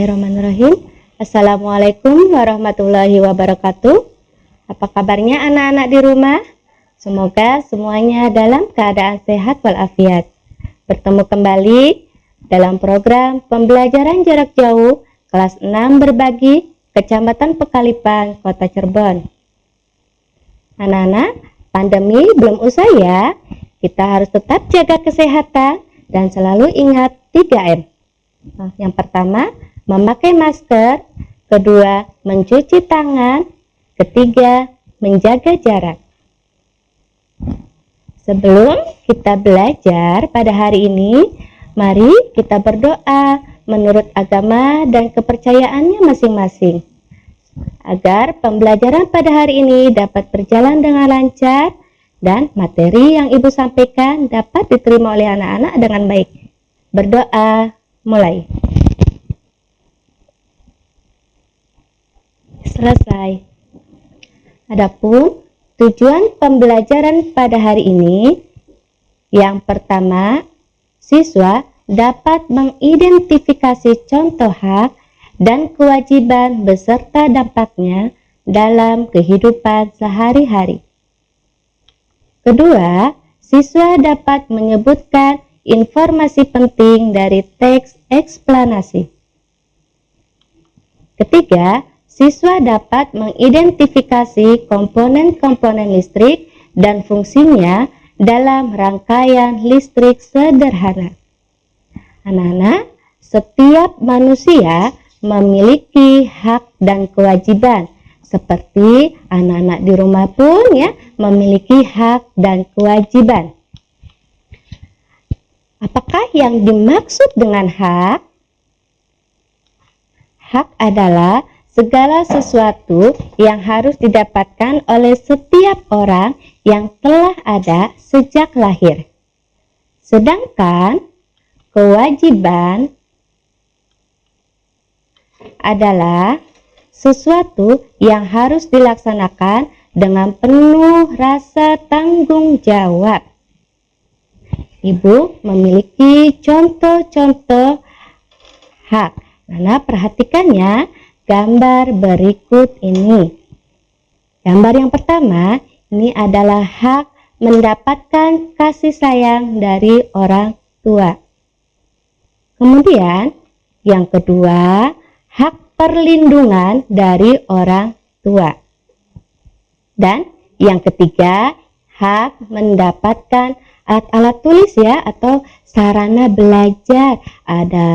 Bismillahirrahmanirrahim. Assalamualaikum warahmatullahi wabarakatuh. Apa kabarnya anak-anak di rumah? Semoga semuanya dalam keadaan sehat walafiat. Bertemu kembali dalam program pembelajaran jarak jauh kelas 6 berbagi Kecamatan Pekalipan, Kota Cirebon. Anak-anak, pandemi belum usai ya. Kita harus tetap jaga kesehatan dan selalu ingat 3M. Yang pertama, memakai masker. Kedua, mencuci tangan. Ketiga, menjaga jarak. Sebelum kita belajar pada hari ini, mari kita berdoa menurut agama dan kepercayaannya masing-masing, agar pembelajaran pada hari ini dapat berjalan dengan lancar dan materi yang Ibu sampaikan dapat diterima oleh anak-anak dengan baik. Berdoa, mulai. Selesai. Adapun tujuan pembelajaran pada hari ini, yang pertama, siswa dapat mengidentifikasi contoh hak dan kewajiban beserta dampaknya dalam kehidupan sehari-hari. Kedua, siswa dapat menyebutkan informasi penting dari teks eksplanasi. Ketiga, siswa dapat mengidentifikasi komponen-komponen listrik dan fungsinya dalam rangkaian listrik sederhana. Anak-anak, setiap manusia memiliki hak dan kewajiban, seperti anak-anak di rumah pun ya memiliki hak dan kewajiban. Apakah yang dimaksud dengan hak? Hak adalah segala sesuatu yang harus didapatkan oleh setiap orang yang telah ada sejak lahir. Sedangkan kewajiban adalah sesuatu yang harus dilaksanakan dengan penuh rasa tanggung jawab. Ibu memiliki contoh-contoh hak. Nah, perhatikannya gambar berikut ini. Gambar yang pertama, ini adalah hak mendapatkan kasih sayang dari orang tua. Kemudian, yang kedua, hak perlindungan dari orang tua. Dan yang ketiga, hak mendapatkan alat-alat tulis ya atau sarana belajar. Ada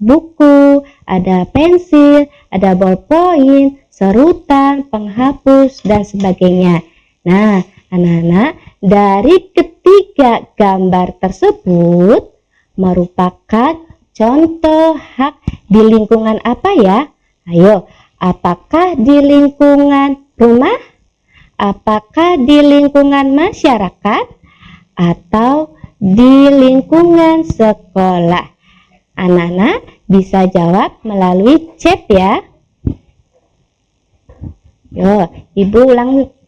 buku, ada pensil, ada ballpoint, serutan, penghapus, dan sebagainya. Nah, anak-anak, dari ketiga gambar tersebut merupakan contoh hak di lingkungan apa ya? Ayo, apakah di lingkungan rumah? Apakah di lingkungan masyarakat? Atau di lingkungan sekolah? Anak-anak bisa jawab melalui chat ya. Yo, Ibu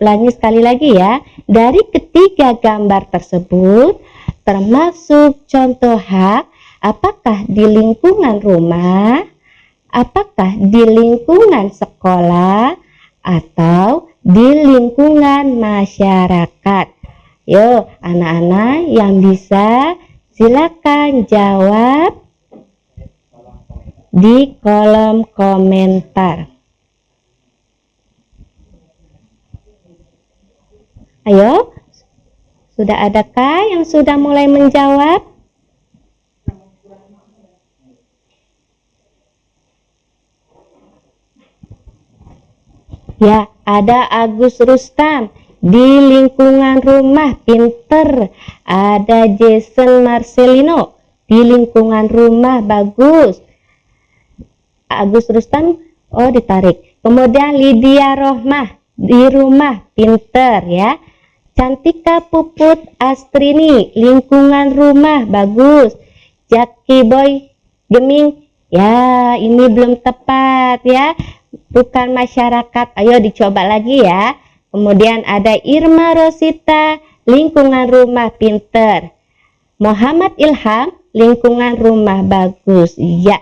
ulangi sekali lagi ya. Dari ketiga gambar tersebut, termasuk contoh hak, apakah di lingkungan rumah, apakah di lingkungan sekolah, atau di lingkungan masyarakat? Yo, anak-anak yang bisa silakan jawab di kolom komentar. Ayo, sudah adakah yang sudah mulai menjawab? Ya, ada Agus Rustam. Di lingkungan rumah pinter. Ada Jason Marcelino. Di lingkungan rumah bagus. Agus Rustam, oh ditarik. Kemudian Lydia Rohmah. Di rumah pinter ya. Cantika Puput Astrini. Lingkungan rumah bagus. Jaki Boy Geming. Ya, ini belum tepat ya. Bukan masyarakat. Ayo dicoba lagi ya. Kemudian ada Irma Rosita, lingkungan rumah pinter. Muhammad Ilham, lingkungan rumah bagus. Ya,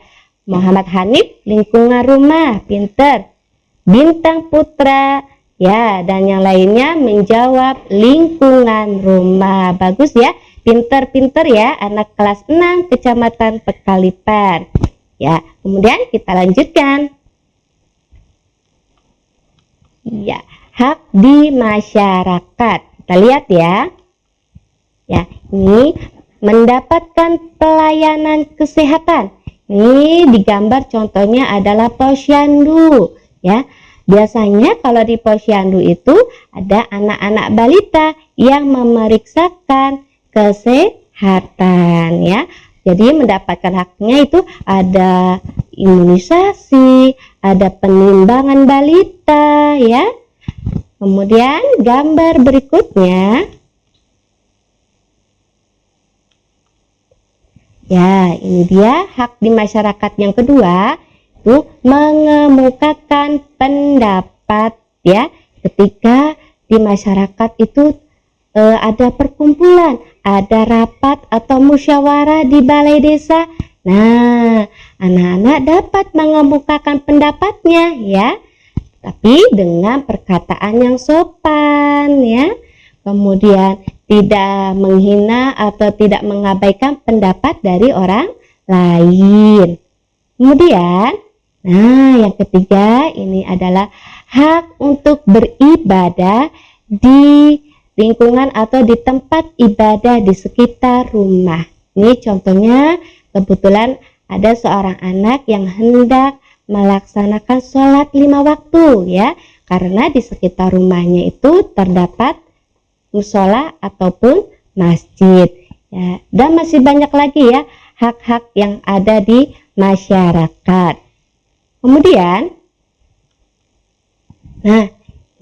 Muhammad Hanif, lingkungan rumah, pinter. Bintang Putra, ya, dan yang lainnya menjawab lingkungan rumah. Bagus ya, pinter-pinter ya, anak kelas 6 Kecamatan Pekalipan. Ya, kemudian kita lanjutkan. Ya, hak di masyarakat. Kita lihat ya. Ya, ini mendapatkan pelayanan kesehatan. Ini digambar contohnya adalah posyandu, ya. Biasanya kalau di posyandu itu ada anak-anak balita yang memeriksakan kesehatan, ya. Jadi mendapatkan haknya itu ada imunisasi, ada penimbangan balita, ya. Kemudian gambar berikutnya. Ya, ini dia hak di masyarakat yang kedua, itu mengemukakan pendapat, ya. Ketika di masyarakat itu ada perkumpulan, ada rapat atau musyawarah di balai desa. Nah, anak-anak dapat mengemukakan pendapatnya, ya. Tapi dengan perkataan yang sopan, ya. Kemudian tidak menghina atau tidak mengabaikan pendapat dari orang lain. Kemudian, nah yang ketiga ini adalah hak untuk beribadah di lingkungan atau di tempat ibadah di sekitar rumah. Ini contohnya kebetulan ada seorang anak yang hendak melaksanakan sholat 5 waktu, ya, karena di sekitar rumahnya itu terdapat musola ataupun masjid, ya. Dan masih banyak lagi ya hak-hak yang ada di masyarakat. Kemudian, nah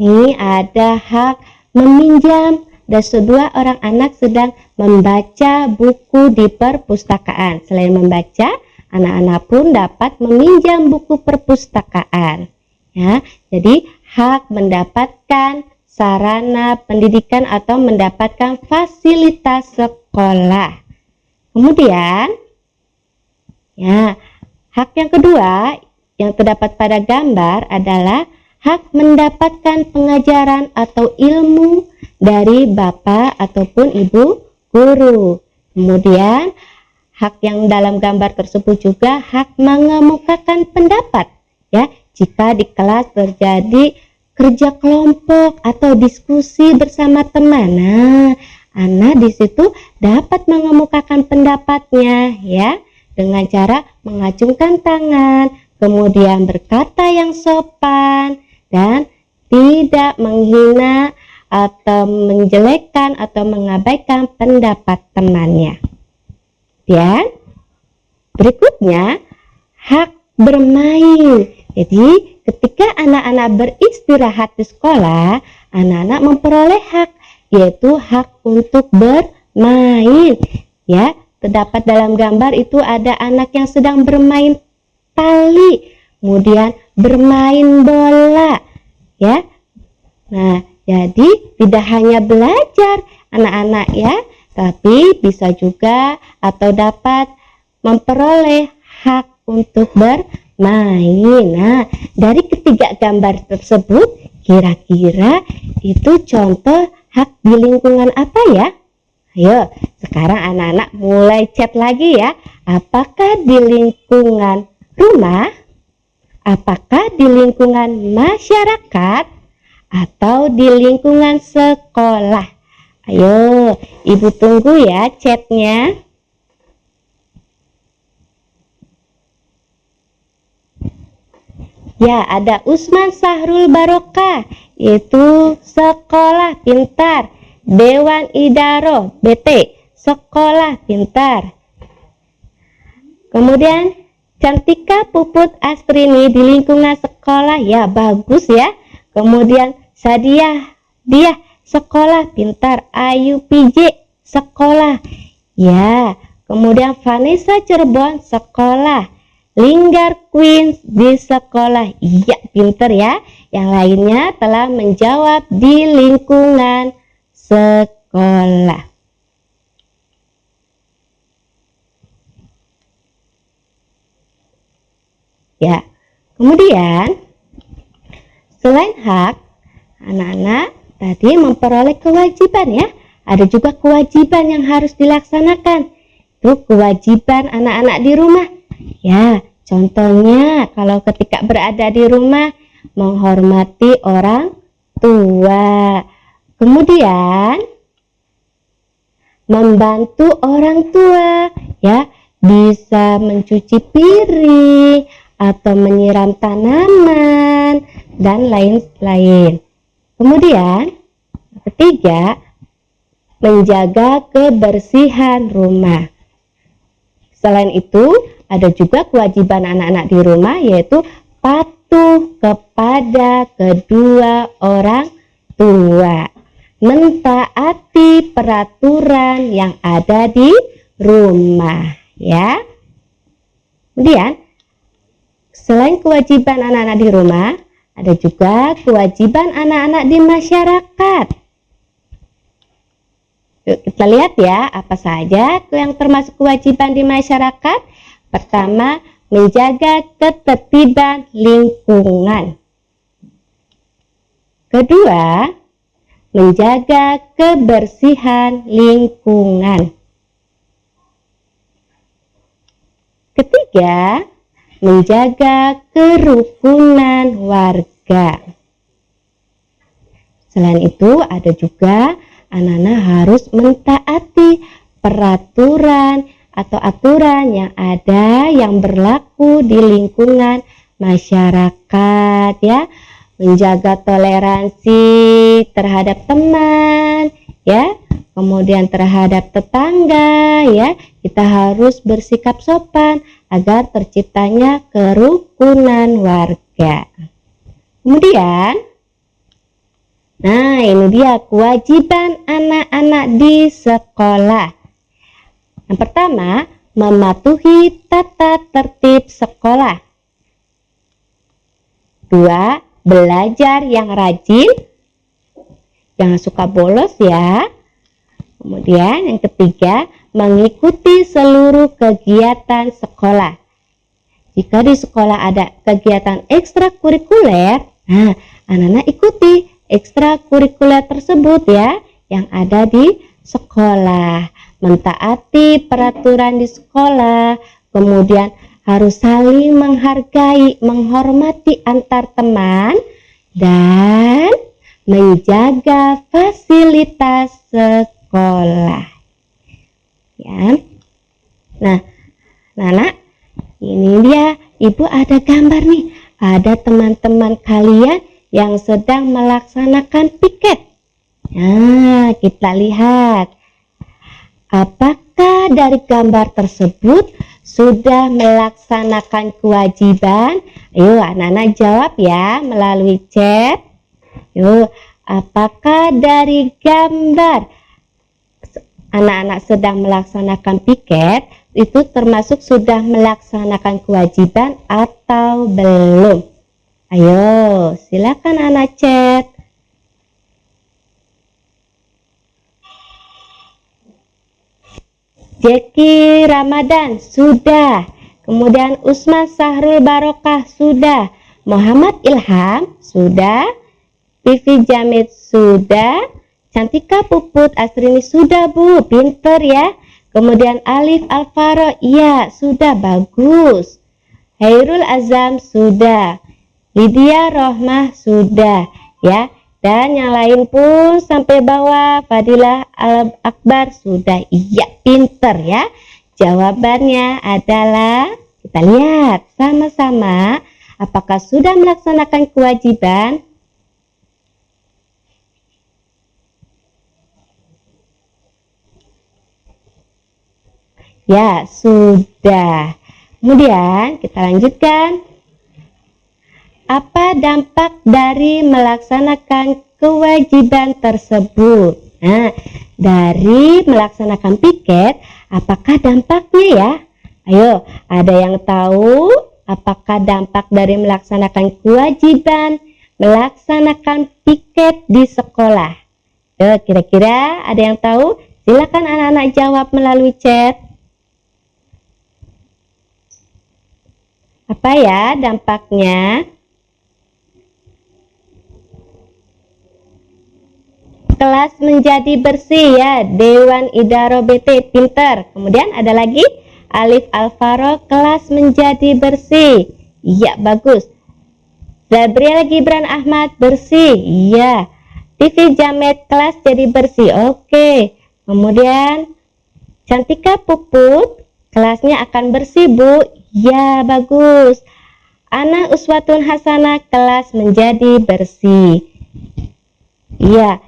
ini ada hak meminjam, dan kedua orang anak sedang membaca buku di perpustakaan. Selain membaca, anak-anak pun dapat meminjam buku perpustakaan, ya. Jadi hak mendapatkan sarana pendidikan atau mendapatkan fasilitas sekolah. Kemudian, ya, hak yang kedua yang terdapat pada gambar adalah hak mendapatkan pengajaran atau ilmu dari bapak ataupun ibu guru. Kemudian, hak yang dalam gambar tersebut juga hak mengemukakan pendapat, ya, jika di kelas terjadi kerja kelompok atau diskusi bersama teman. Nah, anak di situ dapat mengemukakan pendapatnya, ya, dengan cara mengacungkan tangan, kemudian berkata yang sopan dan tidak menghina atau menjelekkan atau mengabaikan pendapat temannya. Dan berikutnya hak bermain. Jadi ketika anak-anak beristirahat di sekolah, anak-anak memperoleh hak, yaitu hak untuk bermain. Ya, terdapat dalam gambar itu ada anak yang sedang bermain tali, kemudian bermain bola, ya. Nah, jadi tidak hanya belajar anak-anak, ya, tapi bisa juga atau dapat memperoleh hak untuk bermain. Nah, dari ketiga gambar tersebut, kira-kira itu contoh hak di lingkungan apa ya? Ayo, sekarang anak-anak mulai chat lagi ya. Apakah di lingkungan rumah? Apakah di lingkungan masyarakat? Atau di lingkungan sekolah? Ayo, Ibu tunggu ya chatnya. Ya, ada Usman Sahrul Barokah, yaitu sekolah pintar. Dewan Idaro, BT, sekolah pintar. Kemudian Cantika Puput Astrini di lingkungan sekolah, ya bagus ya. Kemudian Sadiah, dia sekolah pintar. Ayu PJ, sekolah. Ya, kemudian Vanessa Cirebon, sekolah. Linggar Queen di sekolah, iya pinter ya. Yang lainnya telah menjawab di lingkungan sekolah. Ya. Kemudian selain hak, anak-anak tadi memperoleh kewajiban ya. Ada juga kewajiban yang harus dilaksanakan. Itu kewajiban anak-anak di rumah. Ya, contohnya kalau ketika berada di rumah menghormati orang tua. Kemudian membantu orang tua ya, bisa mencuci piring atau menyiram tanaman dan lain-lain. Kemudian ketiga, menjaga kebersihan rumah. Selain itu, ada juga kewajiban anak-anak di rumah, yaitu patuh kepada kedua orang tua, mentaati peraturan yang ada di rumah ya. Kemudian selain kewajiban anak-anak di rumah, ada juga kewajiban anak-anak di masyarakat. Yuk kita lihat ya, apa saja yang termasuk kewajiban di masyarakat. Pertama, menjaga ketertiban lingkungan. Kedua, menjaga kebersihan lingkungan. Ketiga, menjaga kerukunan warga. Selain itu, ada juga anak-anak harus mentaati peraturan atau aturan yang ada yang berlaku di lingkungan masyarakat ya. Menjaga toleransi terhadap teman ya, kemudian terhadap tetangga ya. Kita harus bersikap sopan agar terciptanya kerukunan warga. Kemudian nah, ini dia kewajiban anak-anak di sekolah. Yang pertama, mematuhi tata tertib sekolah. Dua, belajar yang rajin, jangan suka bolos ya. Kemudian yang ketiga, mengikuti seluruh kegiatan sekolah. Jika di sekolah ada kegiatan ekstrakurikuler, nah anak-anak ikuti ekstrakurikuler tersebut ya, yang ada di sekolah. Mentaati peraturan di sekolah, kemudian harus saling menghargai, menghormati antar teman, dan menjaga fasilitas sekolah. Ya. Nah, anak, ini dia, Ibu ada gambar nih. Ada teman-teman kalian yang sedang melaksanakan piket. Nah, kita lihat. Apakah dari gambar tersebut sudah melaksanakan kewajiban? Ayo anak-anak jawab ya melalui chat. Yuk, apakah dari gambar anak-anak sedang melaksanakan piket itu termasuk sudah melaksanakan kewajiban atau belum? Ayo, silakan anak chat. Jeki Ramadan sudah, kemudian Usman Sahrul Barokah sudah, Muhammad Ilham sudah, Vivi Jamid sudah, Cantika Puput Asrini sudah Bu, pinter ya. Kemudian Alif Alvaro, iya sudah, bagus. Hairul Azam sudah, Lydia Rohmah sudah ya. Dan yang lain pun sampai bawah, Fadilah Al Akbar sudah, iya pinter ya. Jawabannya adalah, kita lihat sama-sama apakah sudah melaksanakan kewajiban. Ya, sudah. Kemudian kita lanjutkan. Apa dampak dari melaksanakan kewajiban tersebut? Nah, dari melaksanakan piket, apakah dampaknya ya? Ayo, ada yang tahu apakah dampak dari melaksanakan kewajiban melaksanakan piket di sekolah? Kira-kira ada yang tahu? Silakan anak-anak jawab melalui chat. Apa ya dampaknya? Kelas menjadi bersih ya, Dewan Idaro BT, pinter. Kemudian ada lagi Alif Alvaro, kelas menjadi bersih. Iya, bagus. Zabriel Gibran Ahmad, bersih. Iya. TV Jamet, kelas jadi bersih. Oke. Kemudian Cantika Puput, kelasnya akan bersih, Bu. Ya, bagus. Ana Uswatun Hasanah, kelas menjadi bersih. Iya.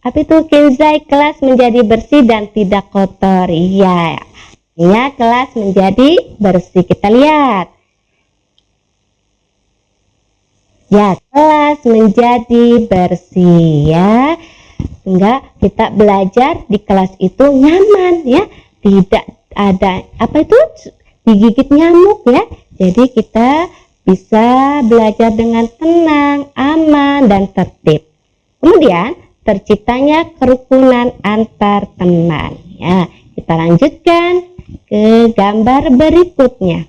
Apa itu? Kinzai, kelas menjadi bersih dan tidak kotor. Iya. Ya, kelas menjadi bersih. Kita lihat. Ya, kelas menjadi bersih ya. Sehingga kita belajar di kelas itu nyaman ya. Tidak ada apa itu digigit nyamuk ya. Jadi kita bisa belajar dengan tenang, aman dan tertib. Kemudian terciptanya kerukunan antar teman ya. Kita lanjutkan ke gambar berikutnya.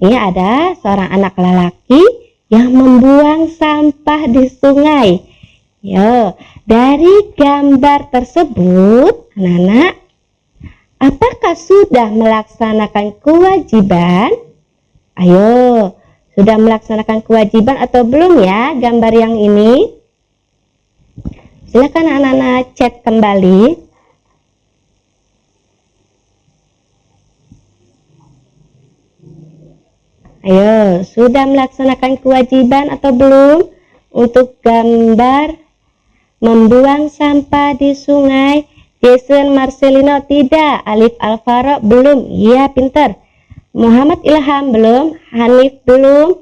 Ini ada seorang anak lelaki yang membuang sampah di sungai. Yo, dari gambar tersebut, anak-anak, apakah sudah melaksanakan kewajiban? Ayo, sudah melaksanakan kewajiban atau belum ya gambar yang ini? Silakan anak-anak chat kembali. Ayo, sudah melaksanakan kewajiban atau belum untuk gambar membuang sampah di sungai? Jason Marcelino tidak, Alif Alvaro belum, iya pinter. Muhammad Ilham belum, Hanif belum,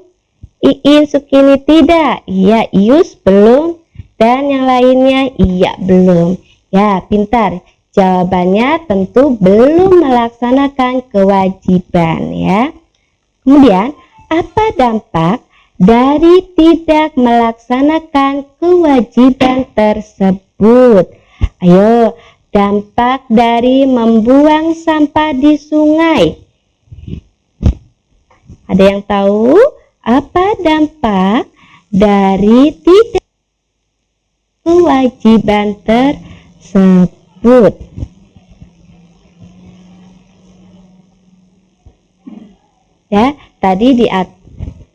Iin Sukini tidak, iya Ius belum, dan yang lainnya iya belum. Ya, pintar. Jawabannya tentu belum melaksanakan kewajiban ya. Kemudian, apa dampak dari tidak melaksanakan kewajiban tersebut? Ayo, dampak dari membuang sampah di sungai. Ada yang tahu apa dampak dari tidak kewajiban tersebut? Ya, tadi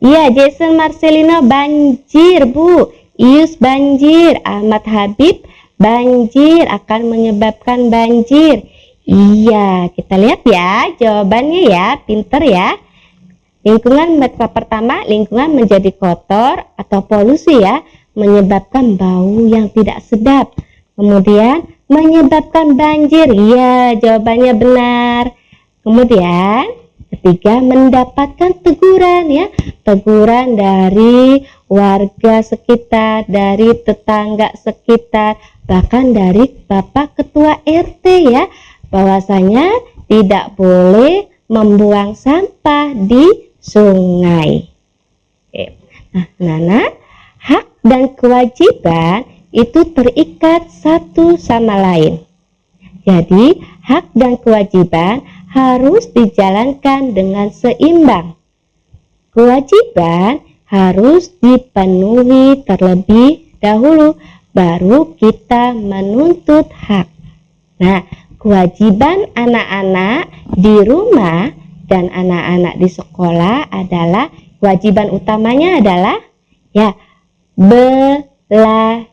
iya, Jason Marcelino banjir, Bu. Ius banjir, Ahmad Habib banjir, akan menyebabkan banjir. Iya, kita lihat ya jawabannya ya, pinter ya. Lingkungan pertama, lingkungan menjadi kotor atau polusi ya, menyebabkan bau yang tidak sedap. Kemudian menyebabkan banjir. Iya, jawabannya benar. Kemudian ketiga, mendapatkan teguran ya, teguran dari warga sekitar, dari tetangga sekitar, bahkan dari Bapak Ketua RT ya, bahwasanya tidak boleh membuang sampah di sungai. Oke. Nah, hak dan kewajiban itu terikat satu sama lain. Jadi, hak dan kewajiban harus dijalankan dengan seimbang. Kewajiban harus dipenuhi terlebih dahulu, baru kita menuntut hak. Nah, kewajiban anak-anak di rumah dan anak-anak di sekolah adalah, kewajiban utamanya adalah ya belajar.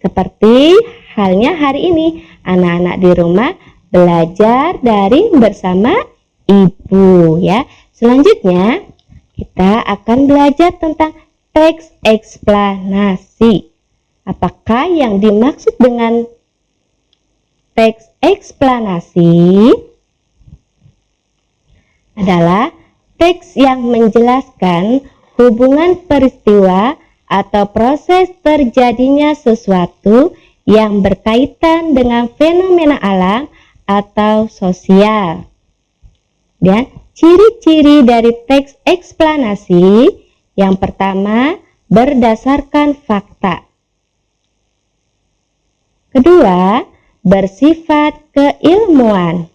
Seperti halnya hari ini, anak-anak di rumah belajar daring bersama ibu ya. Selanjutnya kita akan belajar tentang teks eksplanasi. Apakah yang dimaksud dengan teks eksplanasi? Adalah teks yang menjelaskan hubungan peristiwa atau proses terjadinya sesuatu yang berkaitan dengan fenomena alam atau sosial. Dan ciri-ciri dari teks eksplanasi, yang pertama, berdasarkan fakta. Kedua, bersifat keilmuan.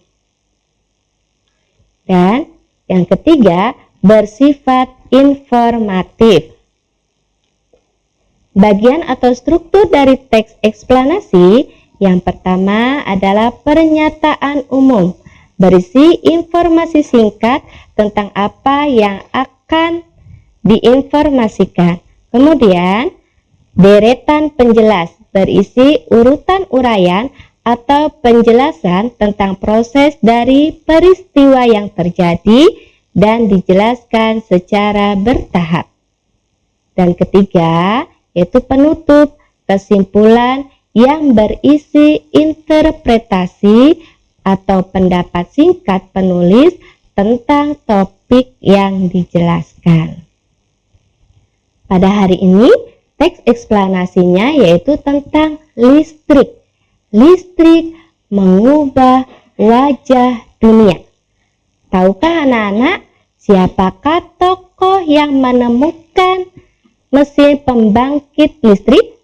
Dan yang ketiga, bersifat informatif. Bagian atau struktur dari teks eksplanasi yang pertama adalah pernyataan umum, berisi informasi singkat tentang apa yang akan diinformasikan. Kemudian, deretan penjelas, berisi urutan uraian atau penjelasan tentang proses dari peristiwa yang terjadi dan dijelaskan secara bertahap. Dan ketiga, yaitu penutup, kesimpulan yang berisi interpretasi atau pendapat singkat penulis tentang topik yang dijelaskan. Pada hari ini, teks eksplanasinya yaitu tentang listrik. Listrik mengubah wajah dunia. Tahukah anak-anak siapakah tokoh yang menemukan mesin pembangkit listrik?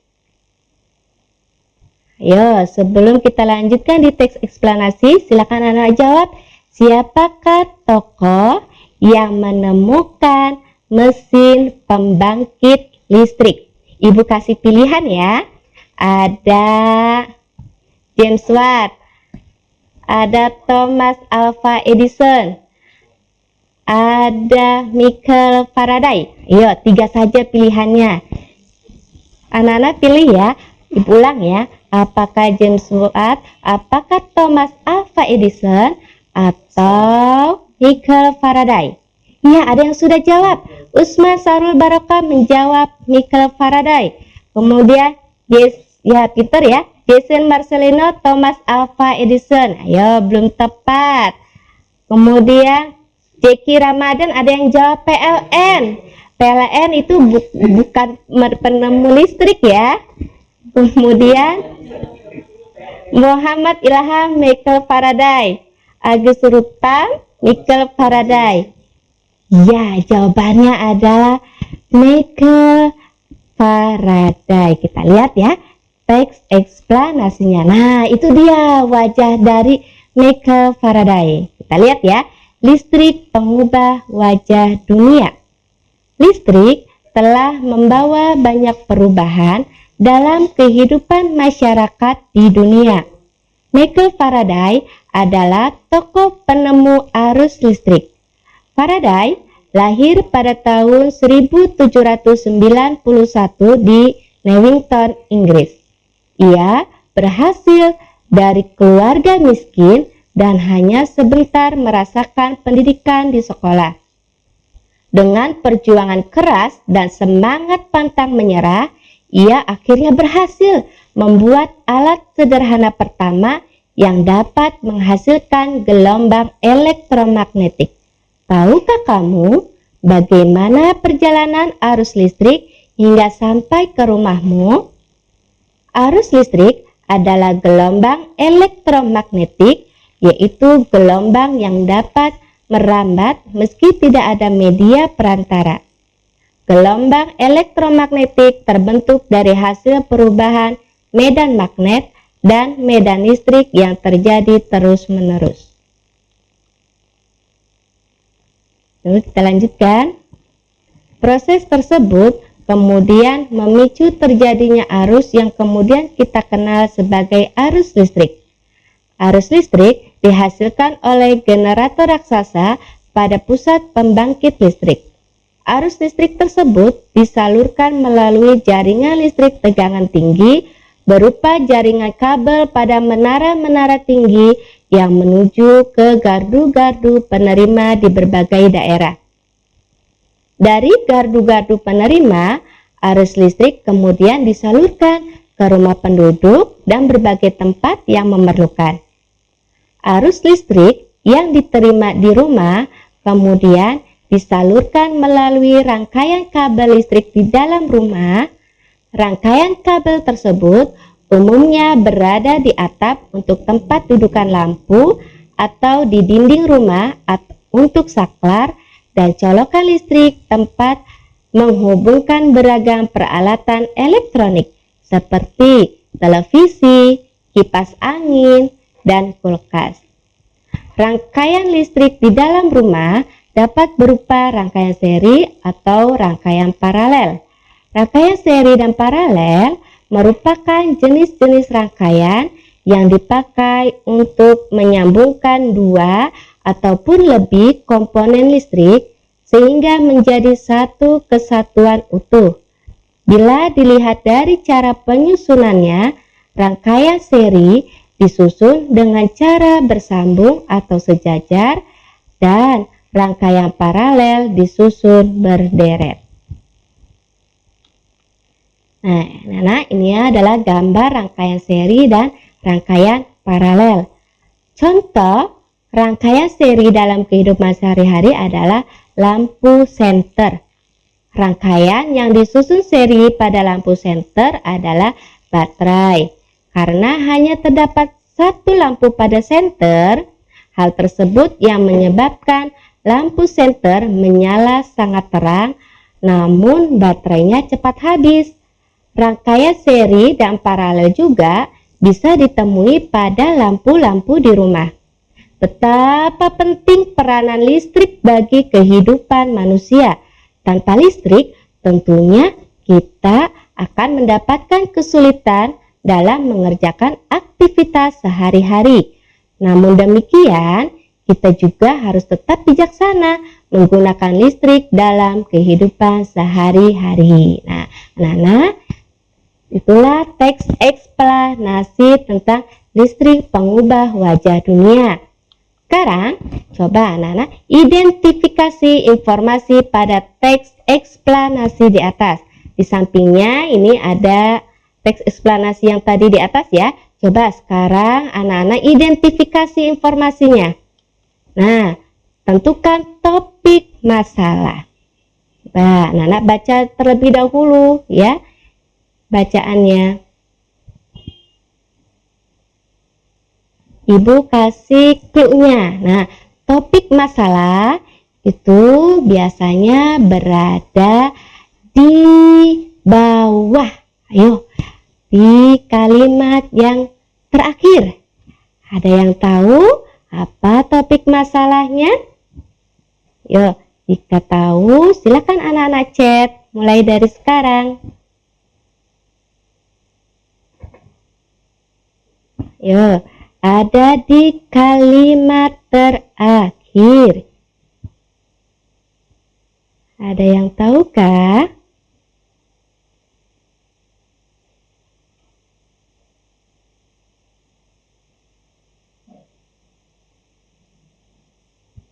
Ayo, sebelum kita lanjutkan di teks eksplanasi, silakan anak jawab, siapakah tokoh yang menemukan mesin pembangkit listrik? Ibu kasih pilihan ya. Ada James Watt, ada Thomas Alva Edison, ada Michael Faraday. Ayo, 3 saja pilihannya. Anak-anak pilih ya. Ibu ulang ya. Apakah James Watt, apakah Thomas Alva Edison, atau Michael Faraday? Ya, ada yang sudah jawab. Usman Sarul Barokah menjawab Michael Faraday. Kemudian, Peter ya. Jason Marcelino, Thomas Alva Edison. Ayo, belum tepat. Kemudian Jeki Ramadan ada yang jawab PLN. PLN itu bukan penemu listrik ya. Kemudian Muhammad Ilham, Michael Faraday. Agus Rutan, Michael Faraday. Ya, jawabannya adalah Michael Faraday. Kita lihat ya teks eksplanasinya. Nah, itu dia wajah dari Michael Faraday. Kita lihat ya, listrik pengubah wajah dunia. Listrik telah membawa banyak perubahan dalam kehidupan masyarakat di dunia. Michael Faraday adalah tokoh penemu arus listrik. Faraday lahir pada tahun 1791 di Newington, Inggris. Ia berhasil dari keluarga miskin dan hanya sebentar merasakan pendidikan di sekolah. Dengan perjuangan keras dan semangat pantang menyerah, ia akhirnya berhasil membuat alat sederhana pertama yang dapat menghasilkan gelombang elektromagnetik. Tahukah kamu bagaimana perjalanan arus listrik hingga sampai ke rumahmu? Arus listrik adalah gelombang elektromagnetik, yaitu gelombang yang dapat merambat meski tidak ada media perantara. Gelombang elektromagnetik terbentuk dari hasil perubahan medan magnet dan medan listrik yang terjadi terus-menerus. Lalu kita lanjutkan. Proses tersebut kemudian memicu terjadinya arus yang kemudian kita kenal sebagai arus listrik. Arus listrik dihasilkan oleh generator raksasa pada pusat pembangkit listrik. Arus listrik tersebut disalurkan melalui jaringan listrik tegangan tinggi berupa jaringan kabel pada menara-menara tinggi yang menuju ke gardu-gardu penerima di berbagai daerah. Dari gardu-gardu penerima, arus listrik kemudian disalurkan ke rumah penduduk dan berbagai tempat yang memerlukan. Arus listrik yang diterima di rumah kemudian disalurkan melalui rangkaian kabel listrik di dalam rumah. Rangkaian kabel tersebut umumnya berada di atap untuk tempat dudukan lampu atau di dinding rumah untuk saklar, dan colokan listrik tempat menghubungkan beragam peralatan elektronik seperti televisi, kipas angin, dan kulkas. Rangkaian listrik di dalam rumah dapat berupa rangkaian seri atau rangkaian paralel. Rangkaian seri dan paralel merupakan jenis-jenis rangkaian yang dipakai untuk menyambungkan dua ataupun lebih komponen listrik sehingga menjadi satu kesatuan utuh. Bila dilihat dari cara penyusunannya, rangkaian seri disusun dengan cara bersambung atau sejajar dan rangkaian paralel disusun berderet. Nah, ini adalah gambar rangkaian seri dan rangkaian paralel. Contoh rangkaian seri dalam kehidupan sehari-hari adalah lampu senter. Rangkaian yang disusun seri pada lampu senter adalah baterai. Karena hanya terdapat satu lampu pada senter, hal tersebut yang menyebabkan lampu senter menyala sangat terang, namun baterainya cepat habis. Rangkaian seri dan paralel juga bisa ditemui pada lampu-lampu di rumah. Betapa penting peranan listrik bagi kehidupan manusia. Tanpa listrik, tentunya kita akan mendapatkan kesulitan dalam mengerjakan aktivitas sehari-hari. Namun demikian, kita juga harus tetap bijaksana menggunakan listrik dalam kehidupan sehari-hari. Nah, anak-anak, itulah teks eksplanasi tentang listrik pengubah wajah dunia. Sekarang, coba anak-anak identifikasi informasi pada teks eksplanasi di atas. Di sampingnya ini ada teks eksplanasi yang tadi di atas ya. Coba sekarang anak-anak identifikasi informasinya. Nah, tentukan topik masalah. Coba anak-anak baca terlebih dahulu ya bacaannya. Ibu kasih clue-nya. Nah, topik masalah itu biasanya berada di bawah. Ayo, di kalimat yang terakhir. Ada yang tahu apa topik masalahnya? Yo, jika tahu silakan anak-anak chat mulai dari sekarang. Yo, ada di kalimat terakhir. Ada yang tahukah?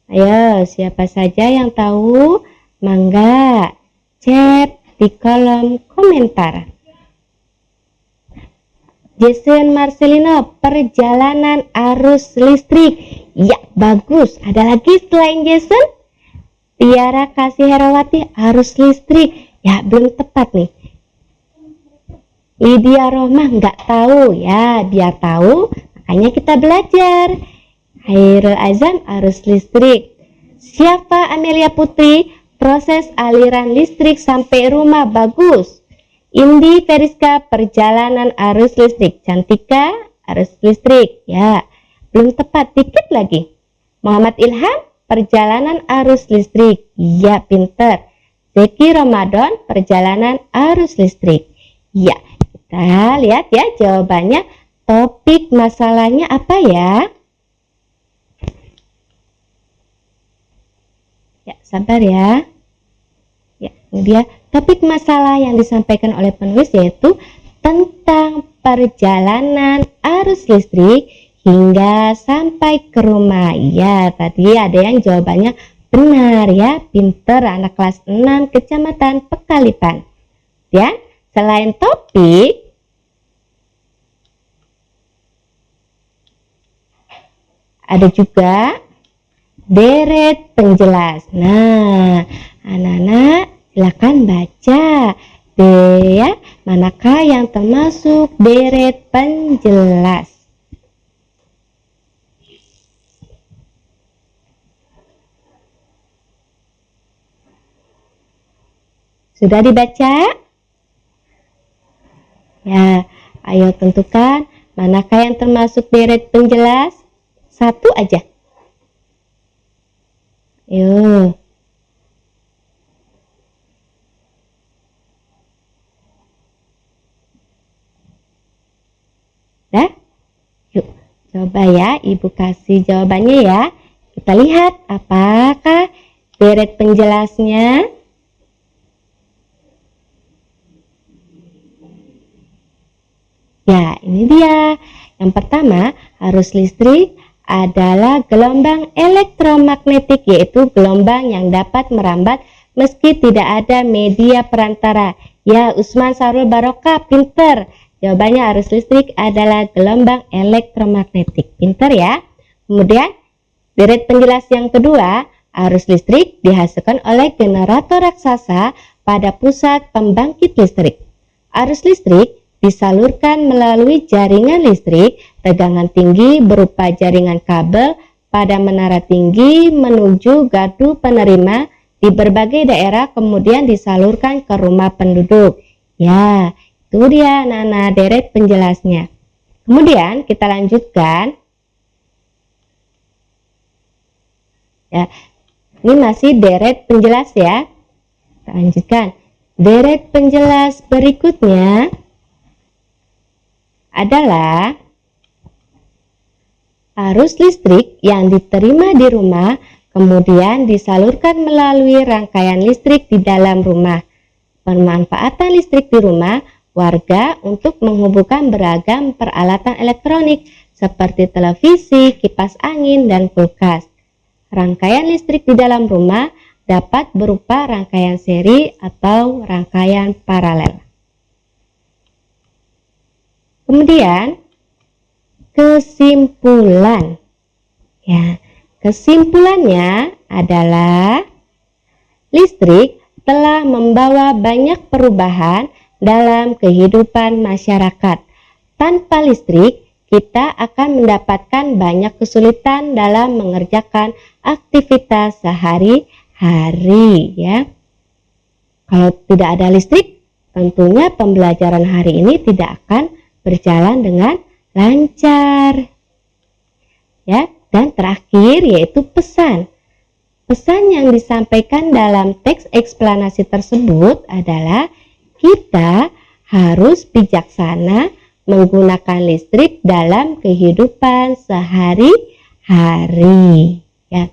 Ayo, siapa saja yang tahu? Mangga chat di kolom komentar. Jason Marcelino, perjalanan arus listrik. Ya, bagus. Ada lagi selain Jason? Tiara Kasih Herawati, arus listrik. Ya, belum tepat nih. Lydia Rohmah nggak tahu. Ya, biar tahu, makanya kita belajar. Hairul Azam, arus listrik. Siapa Amelia Putri, proses aliran listrik sampai rumah bagus. Indi Feriska, perjalanan arus listrik. Cantika, arus listrik. Ya, belum tepat, dikit lagi. Muhammad Ilham, perjalanan arus listrik. Ya, pinter. Zeki Ramadan, perjalanan arus listrik. Ya, kita lihat ya jawabannya. Topik masalahnya apa ya? Ya, sabar ya. Ya, ini dia topik masalah yang disampaikan oleh penulis, yaitu tentang perjalanan arus listrik hingga sampai ke rumah. Ya, tadi ada yang jawabannya benar ya, pinter, anak kelas 6 Kecamatan Pekalipan. Ya, selain topik, ada juga deret penjelas. Nah, anak-anak silakan baca deh ya, manakah yang termasuk deret penjelas. Sudah dibaca? Ya, ayo tentukan manakah yang termasuk deret penjelas. Satu aja. Yuk, Coba ya, Ibu kasih jawabannya ya. Kita lihat apakah deret penjelasnya. Ya, ini dia. Yang pertama, arus listrik adalah gelombang elektromagnetik, yaitu gelombang yang dapat merambat meski tidak ada media perantara. Ya, Usman Sarul Barokah, pinter. Jawabannya arus listrik adalah gelombang elektromagnetik. Pinter ya. Kemudian, deret penjelas yang kedua, arus listrik dihasilkan oleh generator raksasa pada pusat pembangkit listrik. Arus listrik disalurkan melalui jaringan listrik tegangan tinggi berupa jaringan kabel pada menara tinggi menuju gardu penerima di berbagai daerah, kemudian disalurkan ke rumah penduduk. Ya, itu dia anak-anak deret penjelasnya. Kemudian kita lanjutkan. Ya, ini masih deret penjelas ya. Kita lanjutkan. Deret penjelas berikutnya adalah arus listrik yang diterima di rumah kemudian disalurkan melalui rangkaian listrik di dalam rumah. Pemanfaatan listrik di rumah warga untuk menghubungkan beragam peralatan elektronik seperti televisi, kipas angin, dan kulkas. Rangkaian listrik di dalam rumah dapat berupa rangkaian seri atau rangkaian paralel. Kemudian kesimpulan. Ya, kesimpulannya adalah listrik telah membawa banyak perubahan dalam kehidupan masyarakat. Tanpa listrik, kita akan mendapatkan banyak kesulitan dalam mengerjakan aktivitas sehari-hari ya. Kalau tidak ada listrik, tentunya pembelajaran hari ini tidak akan berjalan dengan lancar. Ya, dan terakhir yaitu pesan. Pesan yang disampaikan dalam teks eksplanasi tersebut adalah kita harus bijaksana menggunakan listrik dalam kehidupan sehari-hari. Ya.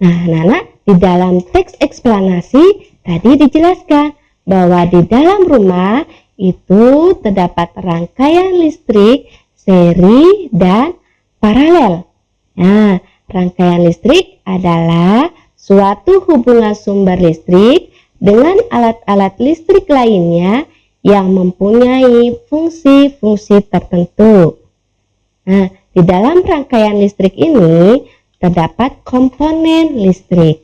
Nah, anak-anak, di dalam teks eksplanasi tadi dijelaskan bahwa di dalam rumah itu terdapat rangkaian listrik seri dan paralel. Nah, rangkaian listrik adalah suatu hubungan sumber listrik dengan alat-alat listrik lainnya yang mempunyai fungsi-fungsi tertentu. Nah, di dalam rangkaian listrik ini terdapat komponen listrik.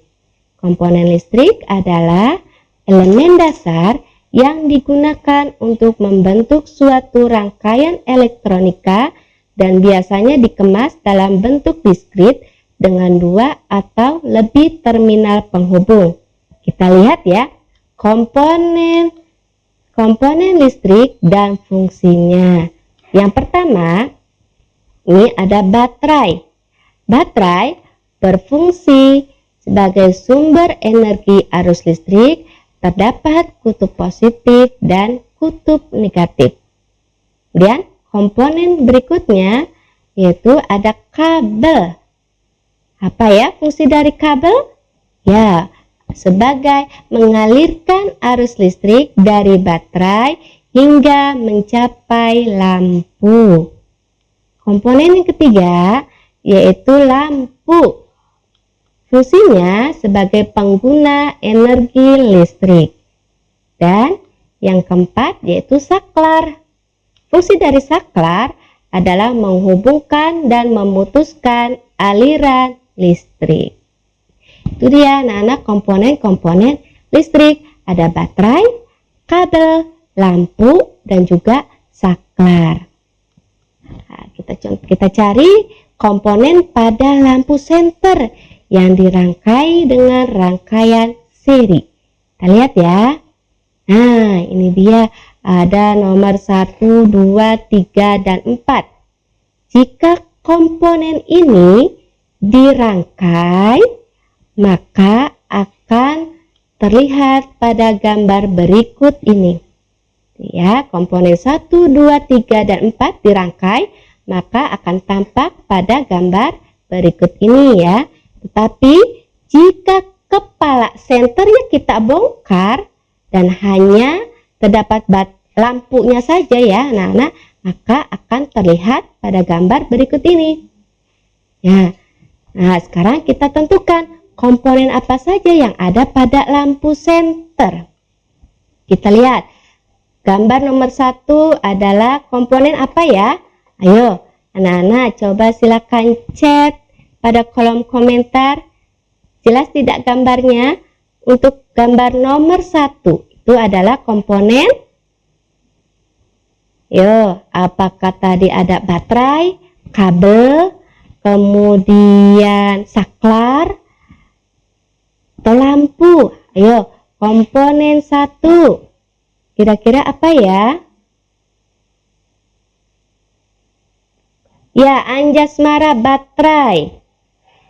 Komponen listrik adalah elemen dasar yang digunakan untuk membentuk suatu rangkaian elektronika dan biasanya dikemas dalam bentuk diskrit dengan 2 atau lebih terminal penghubung. Kita lihat ya, komponen listrik dan fungsinya. Yang pertama, ini ada baterai. Baterai berfungsi sebagai sumber energi arus listrik. Terdapat kutub positif dan kutub negatif. Kemudian komponen berikutnya yaitu ada kabel. Apa ya fungsi dari kabel? Ya, sebagai mengalirkan arus listrik dari baterai hingga mencapai lampu. Komponen yang ketiga yaitu lampu. Fungsinya sebagai pengguna energi listrik. Dan yang keempat yaitu saklar. Fungsi dari saklar adalah menghubungkan dan memutuskan aliran listrik. Itu dia anak-anak komponen-komponen listrik. Ada baterai, kabel, lampu, dan juga saklar. Nah, kita cari komponen pada lampu senter yang dirangkai dengan rangkaian seri. Kita lihat ya. Nah, ini dia ada nomor 1, 2, 3, dan 4. Jika komponen ini dirangkai, maka akan terlihat pada gambar berikut ini. Ya, komponen 1, 2, 3, dan 4 dirangkai, maka akan tampak pada gambar berikut ini ya. Tetapi jika kepala senternya kita bongkar dan hanya terdapat lampunya saja ya anak-anak, maka akan terlihat pada gambar berikut ini ya. Nah, sekarang kita tentukan komponen apa saja yang ada pada lampu senter. Kita lihat gambar nomor 1 adalah komponen apa ya? Ayo anak-anak coba silakan chat pada kolom komentar, jelas tidak gambarnya. Untuk gambar nomor 1 itu adalah komponen, apakah tadi ada baterai, kabel, kemudian saklar, atau lampu? Ayo, komponen 1 kira-kira apa ya? Ya, Anjasmara baterai.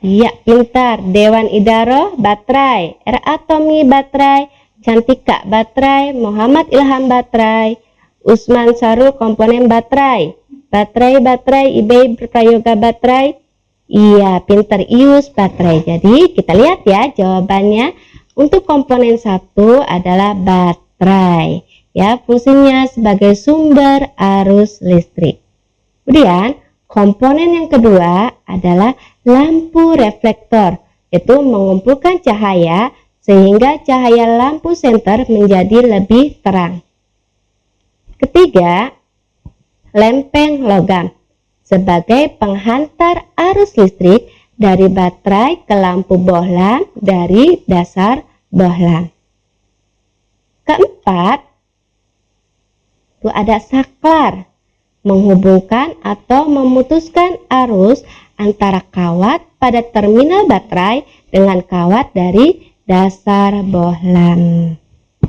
Ya, pintar. Dewan Idaro baterai, Tommy baterai, Cantika baterai, Muhammad Ilham baterai, Usman Sarul komponen baterai, Ibei Prayoga baterai. Iya, pintar. Ius baterai. Jadi kita lihat ya jawabannya. Untuk komponen 1 adalah baterai. Ya, fungsinya sebagai sumber arus listrik. Kemudian komponen yang kedua adalah lampu reflektor, yaitu mengumpulkan cahaya sehingga cahaya lampu senter menjadi lebih terang. Ketiga, lempeng logam sebagai penghantar arus listrik dari baterai ke lampu bohlam dari dasar bohlam. Keempat, itu ada saklar, menghubungkan atau memutuskan arus antara kawat pada terminal baterai dengan kawat dari dasar bohlam.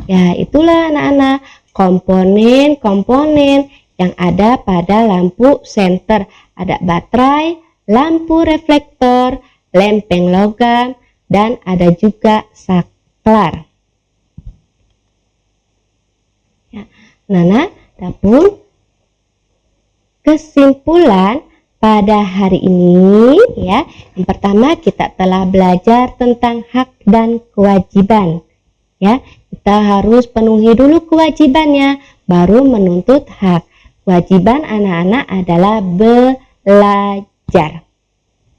Ya, itulah anak-anak komponen-komponen yang ada pada lampu senter. Ada baterai, lampu reflektor, lempeng logam, dan ada juga saklar. Ya, anak-anak, adapun kesimpulan pada hari ini ya, yang pertama kita telah belajar tentang hak dan kewajiban ya. Kita harus penuhi dulu kewajibannya baru menuntut hak. Kewajiban anak-anak adalah belajar.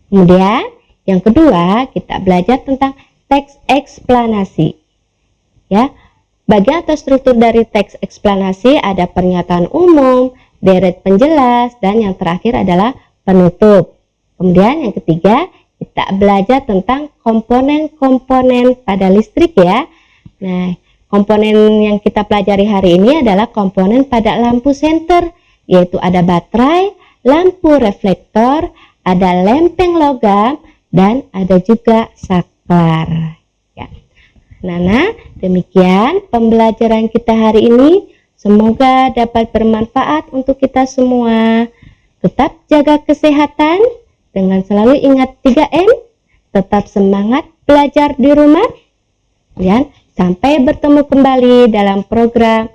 Kemudian yang kedua kita belajar tentang teks eksplanasi ya. Bagian atau struktur dari teks eksplanasi ada pernyataan umum, deret penjelas, dan yang terakhir adalah penutup. Kemudian yang ketiga kita belajar tentang komponen-komponen pada listrik ya. Nah, komponen yang kita pelajari hari ini adalah komponen pada lampu senter, yaitu ada baterai, lampu reflektor, ada lempeng logam, dan ada juga saklar ya. Nah, demikian pembelajaran kita hari ini. Semoga dapat bermanfaat untuk kita semua. Tetap jaga kesehatan dengan selalu ingat 3M. Tetap semangat belajar di rumah. Dan sampai bertemu kembali dalam program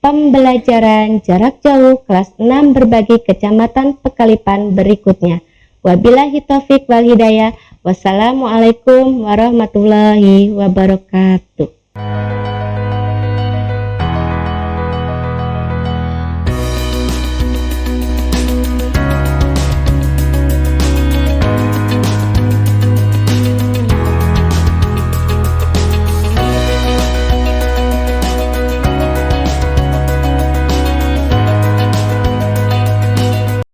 pembelajaran jarak jauh kelas 6 berbagi Kecamatan Pekalipan berikutnya. Wabillahi taufik wal hidayah. Wassalamualaikum warahmatullahi wabarakatuh.